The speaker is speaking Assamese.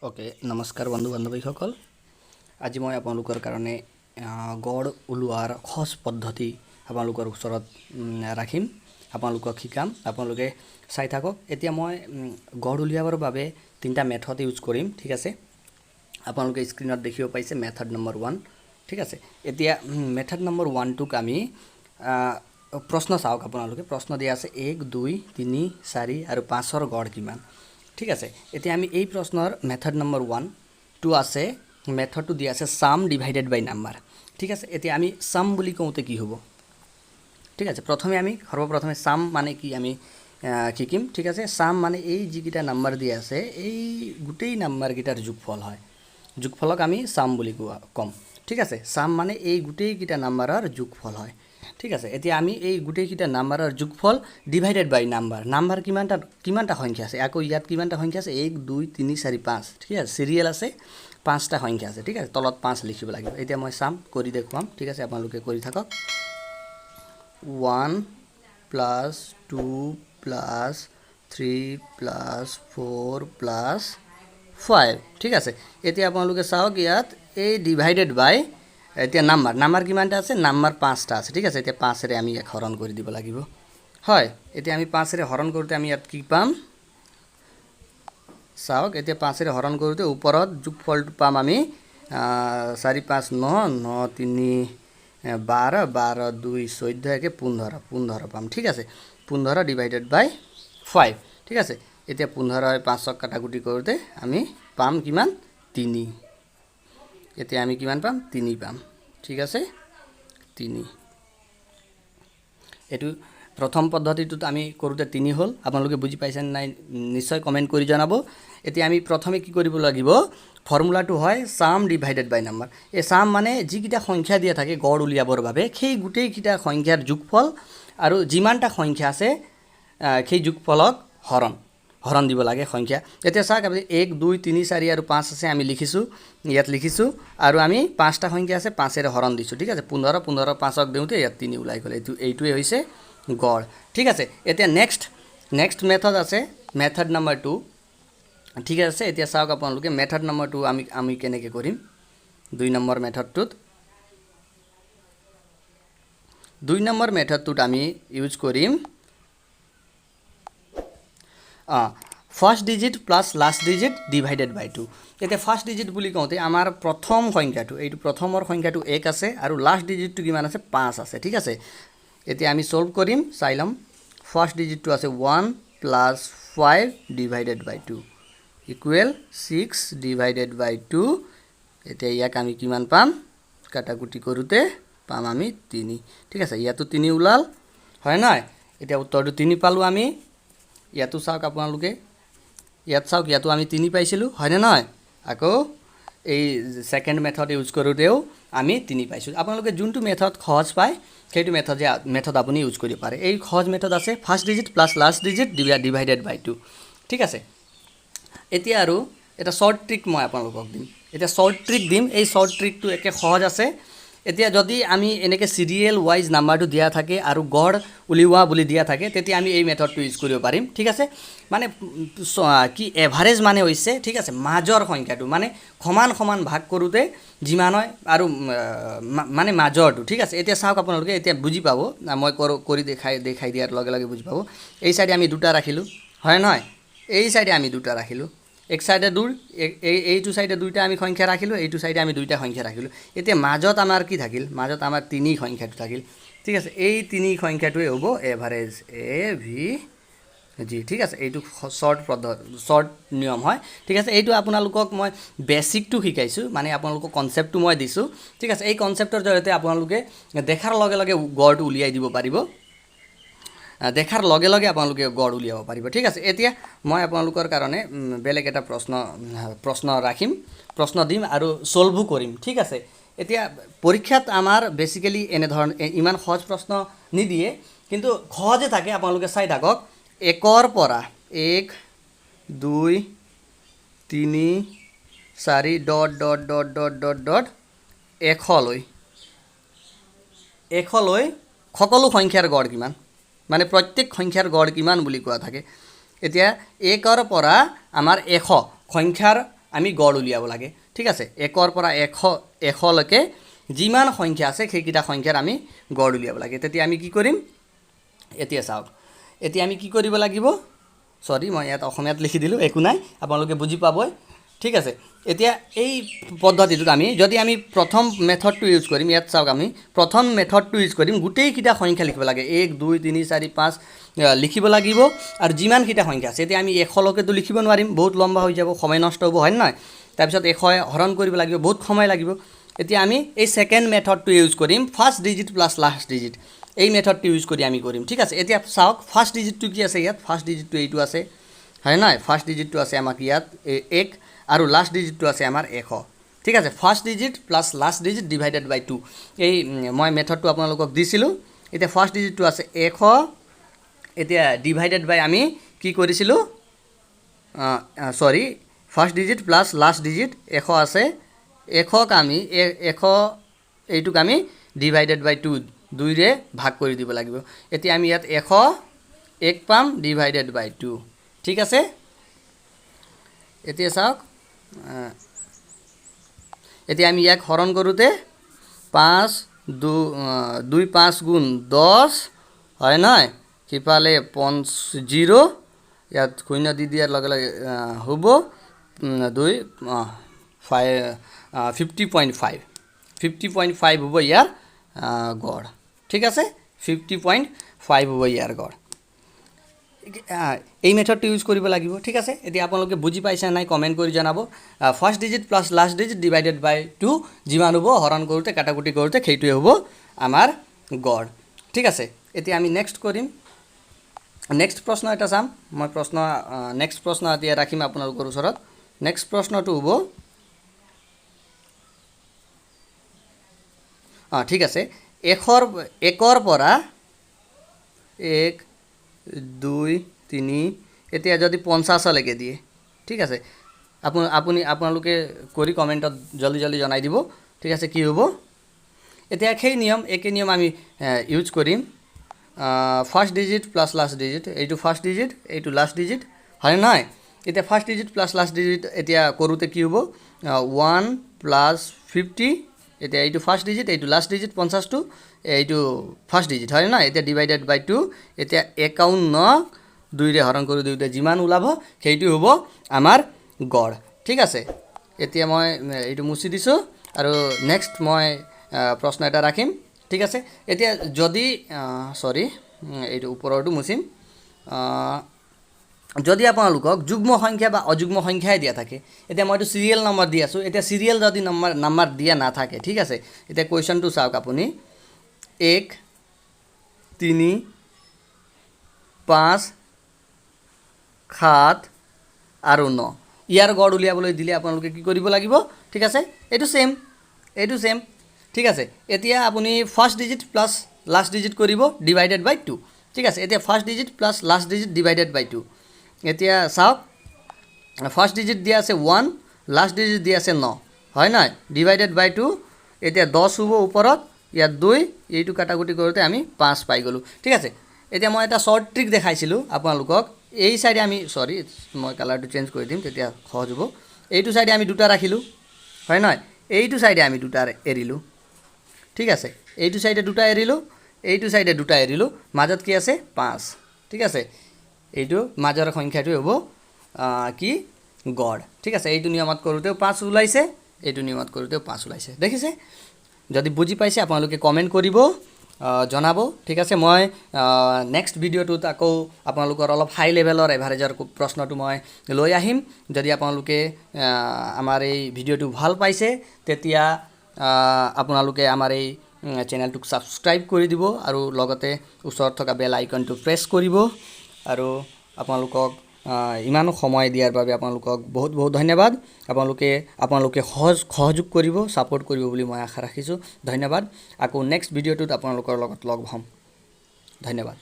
ओके नमस्कार बंधु बान्धवीসকল আজি মই আপোনালোকৰ কাৰণে গড় উলিওৱাৰ সহজ পদ্ধতি আপোনালোকৰ ওচৰত ৰাখিম আপোনালোকক শিকাম আপোনালোকে চাই থাকক এতিয়া মই গড় উলিয়াবৰ বাবে তিনটা মেথড ইউজ কৰিম ঠিক আছে আপোনালোকে স্ক্ৰিনত দেখিব পাইছে মেথড নম্বৰ 1 ঠিক আছে এতিয়া মেথড নম্বৰ 1 টোক আমি প্ৰশ্ন চাওক আপোনালোকে প্ৰশ্ন দিয়া আছে 1 2 3 4 আৰু 5 ৰ গড় কিমান ঠিক আছে এতিয়া আমি এই প্ৰশ্নৰ মেথড নম্বৰ 1 টু আছে মেথডটো দিয়া আছে সাম ডিভাইডেড বাই নাম্বার ঠিক আছে এতিয়া আমি সাম বুলি কওঁতে কি হ'ব ঠিক আছে প্ৰথমে আমি সৰ্বপ্ৰথমে সাম মানে কি আমি শিকিম ঠিক আছে সাম মানে এই যিকিটা নাম্বার দিয়া আছে এই গুটেই নাম্বার গিটাৰ যোগফল হয় যোগফলক আমি সাম বুলি কম ঠিক আছে সাম মানে এই গুটেই কিটা নাম্বাৰৰ যোগফল হয় ঠিক আছে এতিয়া আমি এই গুটেই কিটা নাম্বাৰৰ যোগফল ডিভাইডেড বাই নাম্বার কিমানটা সংখ্যা আছে আকৌ ইয়াত কিমানটা সংখ্যা আছে 1 2 3 4 5 ঠিক আছে সিরিয়াল আছে 5টা সংখ্যা আছে ঠিক আছে তলত 5 লিখিব লাগিব এতিয়া মই সাম কৰি দেখুৱাম ঠিক আছে আপোনালোকে কৰি থাকক 1 + 2 + 3 + 4 + 5 ঠিক আছে এতিয়া আপোনালোকে চাওক ইয়াত এই ডিভাইডেড বাই এতিয়া নাম্বার কিমানটা আছে নাম্বার 5টা আছে ঠিক আছে এতিয়া 5 ৰে আমি হৰণ কৰি দিব লাগিব হয় এতিয়া আমি 5 ৰে হৰণ কৰোতে আমি ইয়াত কি পাম চাওক এতিয়া 5 ৰে হৰণ কৰোতে ওপৰত যোগফলটো পাম আমি 4 5 9 9 3 12 12 2 14 একে 15 15 পাম ঠিক আছে 15 ডিভাইডেড বাই 5 ঠিক আছে এতিয়া 15 5 কাটাকুটি কৰোতে আমি পাম কিমান 3 এতিয়া আমি কিমান পাম 3 পাম ঠিক আছে 3 এটু প্ৰথম পদ্ধতিটোত আমি কৰোতে 3 হল আপোনালোকে বুজি পাইছেন নাই নিশ্চয় কমেন্ট কৰি জনাব এতিয়া আমি প্ৰথমে কি কৰিব লাগিব ফৰ্মুলাটো হয় সাম ডিভাইডেড বাই নাম্বাৰ এই সাম মানে যিকিটা সংখ্যা দিয়া থাকে গড় উলিয়াবৰ বাবে সেই গুটেই কিটা সংখ্যাৰ যোগফল আৰু যিমানটা সংখ্যা আছে সেই যোগফলক হৰণ দিব লাগে সংখ্যা এতিয়া চাওক আপুনি 1 2 3 4 আৰু 5 আছে আমি লিখিছো ইয়াত লিখিছো আৰু আমি 5টা সংখ্যা আছে 5 এৰে হৰণ দিছো ঠিক আছে 15 15 5ক দেউতে ইয়াত 3 ওলাই গলে এইটোৱে হৈছে গড় ঠিক আছে এতিয়া নেক্সট মেথড আছে মেথড নম্বৰ 2 ঠিক আছে এতিয়া চাওক আপোনালোকে মেথড নম্বৰ 2 আমি কেনেকৈ কৰিম 2 নম্বৰ মেথডটোত 2 নম্বৰ মেথডটোত আমি ইউজ কৰিম first digit plus last digit divided by 2 এতে ফাৰ্স্ট ডিজিট বুলি কওঁতে আমাৰ প্ৰথম সংখ্যাটো এইটো প্ৰথমৰ সংখ্যাটো 1 আছে আৰু লাস্ট ডিজিটটো কিমান আছে 5 আছে ঠিক আছে এতিয়া আমি সলভ কৰিম চাইলাম ফাৰ্স্ট ডিজিটটো আছে 1 + 5 divided by 2 equal 6 divided by 2 এতিয়া ইয়াক আমি কিমান পাম কাটাকুটি কৰোতে পাম আমি 3 ঠিক আছে ইয়াতো 3 ওলাল হয় নাই এতিয়া উত্তৰটো 3 পালো আমি ইয়াতো চাওক আপোনালোকে ইয়াত চাওক ইয়াতো আমি 3 পাইছিলো হয় না নহয় আকৌ এই সেকেন্ড মেথড ইউজ কৰোতেও আমি 3 পাইছো আপোনালোকে যোনটো মেথড সহজ পায় সেইটো মেথড আপুনি ইউজ কৰিব পাৰে এই সহজ মেথড আছে first digit plus last digit divided by 2 ঠিক আছে এতিয়া আৰু এটা শৰ্ট ট্ৰিক মই আপোনালোকক দিম এটা শৰ্ট ট্ৰিক দিম এই শৰ্ট ট্ৰিকটো একে সহজ আছে এতিয়া যদি আমি এনেকে সিৰিয়াল ওয়াইজ নাম্বাৰটো দিয়া থাকে আৰু গড় উলিওৱা বুলি দিয়া থাকে তেতিয়া আমি এই মেথডটো ইউজ কৰিব পাৰিম ঠিক আছে মানে কি এভাৰেজ মানে হৈছে ঠিক আছে মাজৰ সংখ্যাটো মানে সমান ভাগ কৰোতে যিমান হয় আৰু মানে মাজৰটো ঠিক আছে এতিয়া চাওক আপোনালোকে এতিয়া বুজি পাব মই কৰি দেখাই দিয়াৰ লগে লগে বুজি পাব এই সাইডে আমি দুটা ৰাখিলো হয় নহয় এই সাইডে আমি দুটা ৰাখিলো এক সাইডে দুই এইটো সাইডে দুইটা আমি সংখ্যা ৰাখিলো এইটো সাইডে আমি দুইটা সংখ্যা ৰাখিলো এতিয়া মাজত আমাৰ কি থাকিল মাজত আমাৰ 3 সংখ্যাটো থাকিল ঠিক আছে এই 3 সংখ্যাটোৱে হ'ব এভাৰেজ এ ভি জি ঠিক আছে এইটো শৰ্ট নিয়ম হয় ঠিক আছে এইটো আপোনালোকক মই বেসিকটো শিকাইছো মানে আপোনালোকক কনসেপ্টটো মই দিছো ঠিক আছে এই কনসেপ্টৰ জৰিয়তে আপোনালোকে দেখাৰ লগে লগে গড়টো উলিয়াই দিব পাৰিব দেখাৰ লগে লগে আপোনালোকে গড় উলিয়াব পাৰিব ঠিক আছে এতিয়া মই আপোনালোকৰ কাৰণে বেলেগ এটা প্ৰশ্ন ৰাখিম প্ৰশ্ন দিম আৰু সলভ কৰিম ঠিক আছে এতিয়া পৰীক্ষাত আমাৰ বেসিক্যালি এনে ধৰণ ইমান সহজ প্ৰশ্ন নিদিয়ে কিন্তু সহজে থাকে আপোনালোকে চাই থাকক 1 পৰা 1 2 3 4 dot dot dot dot dot dot 1 লৈ সকলো সংখ্যাৰ গড় কিমান মানে প্ৰত্যেক সংখ্যাৰ গড় কিমান বুলি কোৱা থাকে এতিয়া 1 ৰ পৰা আমাৰ 100 সংখ্যাৰ আমি গড় উলিয়াব লাগে ঠিক আছে 1 পৰা 100 লৈকে যিমান সংখ্যা আছে সেইকেইটা সংখ্যাৰ আমি গড় উলিয়াব লাগে তেতিয়া আমি কি কৰিম এতিয়া চাওক এতিয়া আমি কি কৰিব লাগিব সৰি মই ইয়াত অসমীয়াত লিখি দিলোঁ একো নাই আপোনালোকে বুজি পাবই ঠিক আছে এতিয়া এই পদ্ধতিটোত আমি যদি আমি প্ৰথম মেথডটো ইউজ কৰিম ইয়াত চাওক আমি প্ৰথম মেথডটো ইউজ কৰিম গোটেইকেইটা সংখ্যা লিখিব লাগে 1 2 3 4 5 লিখিব লাগিব আৰু যিমানকেইটা সংখ্যা আছে এতিয়া আমি 100 লৈকেতো লিখিব নোৱাৰিম বহুত লম্বা হৈ যাব সময় নষ্ট হ'ব হয় নহয় তাৰপিছত 100 হৰণ কৰিব লাগিব বহুত সময় লাগিব এতিয়া আমি এই সেকেন্ড মেথডটো ইউজ কৰিম first digit plus last digit এই মেথডটো ইউজ কৰি আমি কৰিম ঠিক আছে এতিয়া চাওক ফাৰ্স্ট ডিজিটটো কি আছে ইয়াত ফাৰ্স্ট ডিজিটটো এইটো আছে হয় নহয় ফাৰ্স্ট ডিজিটটো আছে আমাক ইয়াত 1 আৰু লাস্ট ডিজিটটো আছে আমাৰ 100 ঠিক আছে first digit plus last digit divided by 2 এই মই মেথডটো আপোনালোকক দিছিলোঁ এতিয়া ফাৰ্স্ট ডিজিটটো আছে 100 এতিয়া ডিভাইডেড বাই আমি কি কৰিছিলোঁ সৰি first digit plus last digit 100 আছে 100 ক আমি 100 এইটোক আমি ডিভাইডেড বাই 2 দুইৰে ভাগ কৰি দিব লাগিব এতিয়া আমি ইয়াত 100 1 পাম ডিভাইডেড বাই 2 ঠিক আছে এতিয়া চাওক এতিয়া আমি ইয়াক হৰণ কৰোঁতে 5 2 5 গুণ 10 হয় নহয় কিপালে 0 ইয়াত শূন্য দি দিয়াৰ লগে লগে হ'ব 2 50.5 হ'ব ইয়াৰ গড় ঠিক আছে 50.5 হ'ব ইয়াৰ গড় এই মেথডটো ইউজ কৰিব লাগিব ঠিক আছে এতিয়া আপোনালোকে বুজি পাইছে নাই কমেন্ট কৰি জনাব first digit plus last digit divided by 2 যিমান হ'ব হৰণ কৰোঁতে কাটাকুটি কৰোঁতে সেইটোৱে হ'ব আমাৰ গড় ঠিক আছে এতিয়া আমি নেক্সট কৰিম নেক্সট প্ৰশ্ন এটা চাম মই নেক্সট প্ৰশ্ন এতিয়া ৰাখিম আপোনালোকৰ ওচৰত নেক্সট প্ৰশ্নটো হ'ব ঠিক আছে 1 পৰা 1 2 3 এতিয়া যদি 50 লৈকে দিয়ে ঠিক আছে আপোনালোকে কৰি কমেন্টত জলদি জলদি জনাই দিব ঠিক আছে কি হ'ব এতিয়া সেই নিয়ম একে নিয়ম আমি ইউজ কৰিম first digit plus last digit এইটো ফাৰ্স্ট ডিজিট এইটো লাস্ট ডিজিট হয় নহয় এতিয়া first digit plus last digit এতিয়া কৰোঁতে কি হ'ব 1 প্লাস 50 এতিয়া এইটো ফাৰ্স্ট ডিজিট এইটো লাস্ট ডিজিট 50 টো এইটো ফাৰ্স্ট ডিজিট হয় না এতিয়া ডিভাইডেড বাই 2 এতিয়া 51 দুইৰে হৰণ কৰি দিওঁতে যিমান ওলাব সেইটো হ'ব আমাৰ গড় ঠিক আছে এতিয়া মই এইটো মুছি দিছোঁ আৰু নেক্সট মই প্ৰশ্ন এটা ৰাখিম ঠিক আছে এতিয়া যদি সৰি এইটো ওপৰটো মুছিম যদি আপোনালোকক যুগ্ম সংখ্যা বা অযুগ্ম সংখ্যাই দিয়া থাকে এতিয়া মইতো সিৰিয়েল নম্বৰ দি আছোঁ এতিয়া সিৰিয়েল যদি নম্বৰ দিয়া না থাকে ঠিক আছে এতিয়া কোৱেশ্চনটো চাওক আপুনি 1 3 5 7 আৰু 9 ইয়াৰ গড় উলিয়াবলৈ দিলে আপোনালোকে কি কৰিব লাগিব ঠিক আছে এইটো সেম ঠিক আছে এতিয়া আপুনি first digit plus last digit কৰিব ডিভাইডেড বাই 2 ঠিক আছে এতিয়া first digit plus last digit divided by 2 এতিয়া চাওক ফাৰ্স্ট ডিজিট দিয়া আছে 1 লাস্ট ডিজিট দিয়া আছে 9 হয় নহয় ডিভাইডেড বাই 2 এতিয়া 10 হ'ব ওপৰত ইয়াত 2 এইটো কাটাকুটি কৰোঁতে আমি 5 পাই গ'লো ঠিক আছে এতিয়া মই এটা শৰ্ট ট্ৰিক দেখাইছিলোঁ আপোনালোকক এই সাইডে আমি সৰি মই কালাৰটো চেঞ্জ কৰি দিম তেতিয়া সহজ হ'ব এইটো সাইডে আমি দুটা ৰাখিলোঁ হয় নহয় এইটো সাইডে আমি দুটা এৰিলোঁ ঠিক আছে এইটো সাইডে দুটা এৰিলোঁ এইটো সাইডে দুটা এৰিলোঁ মাজত কি আছে 5 ঠিক আছে এইটো মাজৰ সংখ্যাটো হ'ব কি গড় ঠিক আছে এইটো নিয়মত কৰোঁতেও 5 ওলাইছে এইটো নিয়মত কৰোঁতেও 5 ওলাইছে দেখিছে যদি বুজি পাইছে আপোনালোকে কমেন্ট কৰিব জনাব ঠিক আছে মই নেক্সট ভিডিওটোত আকৌ আপোনালোকৰ অলপ হাই লেভেলৰ এভাৰেজৰ প্ৰশ্নটো মই লৈ আহিম যদি আপোনালোকে আমাৰ এই ভিডিওটো ভাল পাইছে তেতিয়া আপোনালোকে আমাৰ এই চেনেলটোক সাবস্ক্ৰাইব কৰি দিব আৰু লগতে ওচৰত থকা বেল আইকনটো প্ৰেছ কৰিব আৰু আপোনালোকক ইমান সময় দিয়াৰ বাবে আপোনালোকক বহুত বহুত ধন্যবাদ আপোনালোকে সহযোগ কৰিব সাপোৰ্ট কৰিব বুলি মই আশা ৰাখিছোঁ ধন্যবাদ আকৌ নেক্সট ভিডিওটোত আপোনালোকৰ লগত লগ হ'ম ধন্যবাদ